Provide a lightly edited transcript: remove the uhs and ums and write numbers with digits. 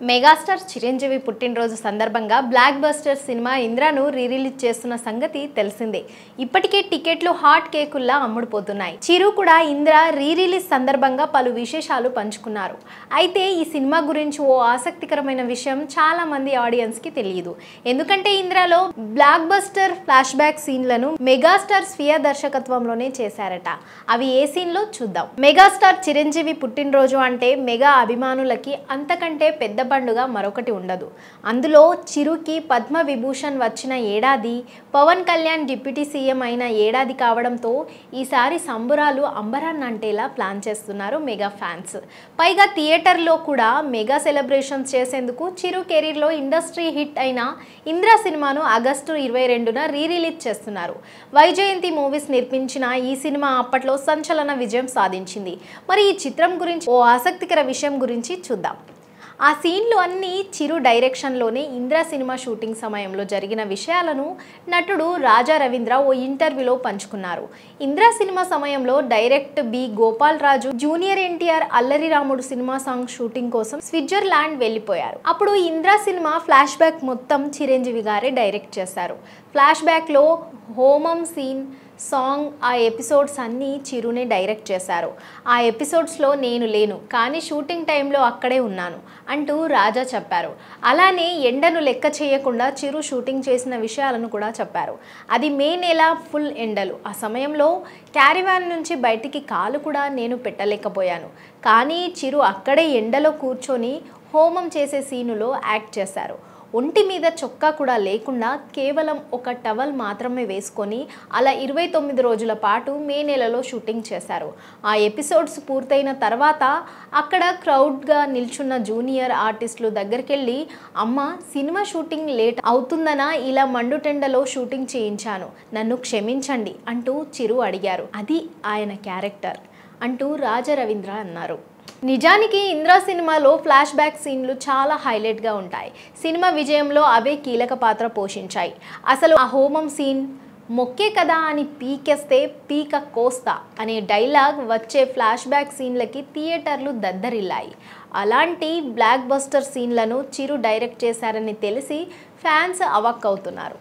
Megastar Chiranjeevi పుట్టినరోజు సందర్భంగా block buster cinema ఇంద్రాను release చేస్తున్న సంగతి తెలిసిందే. ఇప్పటికే టికెట్లు హాట్ కేకుల్లా అమ్ముడుపోతున్నాయి. చిరు కూడా ఇంద్ర రిలీజ్ సందర్భంగా పలు విశేషాలు పంచుకున్నారు. అయితే ఈ సినిమా గురించి ఓ ఆసక్తికరమైన విషయం చాలా మంది ఆడియన్స్ కి తెలియదు. ఎందుకంటే ఇంద్రలో బ్లాక్ బస్టర్ ఫ్లాష్ బ్యాక్ సీన్లను మెగాస్టార్ స్వీయ దర్శకత్వంలోనే చేశారట. అవి ఏ సీన్లో చూద్దాం. మెగాస్టార్ చిరంజీవి పుట్టినరోజు అంటే మెగా అభిమానులకి అంతకంటే పెద్ద పండుగ మరొకటి ఉండదు. అందులో చిరుకి పద్మ విభూషణ్ వచ్చిన ఏడాది, పవన్ కళ్యాణ్ డిప్యూటీ సీఎం అయిన ఏడాది కావడంతో ఈసారి సంబురాలు అంబరాన్నంటేలా ప్లాన్ చేస్తున్నారు మెగా ఫ్యాన్స్. పైగా థియేటర్లో కూడా మెగా సెలబ్రేషన్స్ చేసేందుకు చిరు కెరీర్లో ఇండస్ట్రీ హిట్ అయిన ఇంద్ర సినిమాను ఆగస్టు 22న రిలీజ్ చేస్తున్నారు. వైజయంతి మూవీస్ నిర్మించిన ఈ సినిమా అప్పట్లో సంచలన విజయం సాధించింది. మరి ఈ చిత్రం గురించి ఓ ఆసక్తికర విషయం గురించి చూద్దాం. ఆ సీన్లు అన్నీ చిరు డైరెక్షన్లోనే ఇంద్ర సినిమా షూటింగ్ సమయంలో జరిగిన విషయాలను నటుడు రాజా రవీంద్ర ఓ ఇంటర్వ్యూలో పంచుకున్నారు. ఇంద్ర సినిమా సమయంలో డైరెక్ట్ బి గోపాల్ రాజు జూనియర్ ఎన్టీఆర్ అల్లరి రాముడు సినిమా సాంగ్ షూటింగ్ కోసం స్విట్జర్లాండ్ వెళ్ళిపోయారు. అప్పుడు ఇంద్ర సినిమా ఫ్లాష్ బ్యాక్ మొత్తం చిరంజీవి గారే డైరెక్ట్ చేశారు. ఫ్లాష్ బ్యాక్లో హోమం సీన్, సాంగ్, ఆ ఎపిసోడ్స్ అన్నీ చిరునే డైరెక్ట్ చేశారు. ఆ ఎపిసోడ్స్లో నేను లేను, కానీ షూటింగ్ టైంలో అక్కడే ఉన్నాను అంటూ రాజా చెప్పారు. అలానే ఎండను లెక్క చేయకుండా చిరు షూటింగ్ చేసిన విషయాలను కూడా చెప్పారు. అది మే నెల ఫుల్ ఎండలు. ఆ సమయంలో క్యారివాన్ నుంచి బయటికి కాలు కూడా నేను పెట్టలేకపోయాను. కానీ చిరు అక్కడే ఎండలో కూర్చొని హోమం చేసే సీనులో యాక్ట్ చేశారు. ఒంటి మీద చొక్కా కూడా లేకుండా కేవలం ఒక టవల్ మాత్రమే వేసుకొని అలా 29 రోజుల పాటు మే నెలలో షూటింగ్ చేశారు. ఆ ఎపిసోడ్స్ పూర్తయిన తర్వాత అక్కడ క్రౌడ్గా నిల్చున్న జూనియర్ ఆర్టిస్టులు దగ్గరికెళ్ళి, అమ్మ సినిమా షూటింగ్ లేట్ అవుతుందనా ఇలా మండుటెండలో షూటింగ్ చేయించాను, నన్ను క్షమించండి అంటూ చిరు అడిగారు. అది ఆయన క్యారెక్టర్ అంటూ రాజా రవీంద్ర అన్నారు. నిజానికి ఇంద్ర సినిమాలో ఫ్లాష్ బ్యాక్ సీన్లు చాలా హైలైట్గా ఉంటాయి. సినిమా విజయంలో అవే కీలక పాత్ర పోషించాయి. అసలు ఆ హోమం సీన్, మొక్కే కదా అని పీకేస్తే పీక కోస్తా అనే డైలాగ్ వచ్చే ఫ్లాష్ బ్యాక్ సీన్లకి థియేటర్లు దద్దరిల్లాయి. అలాంటి బ్లాక్ బస్టర్ సీన్లను చిరు డైరెక్ట్ చేశారని తెలిసి ఫ్యాన్స్ అవాక్కవుతున్నారు.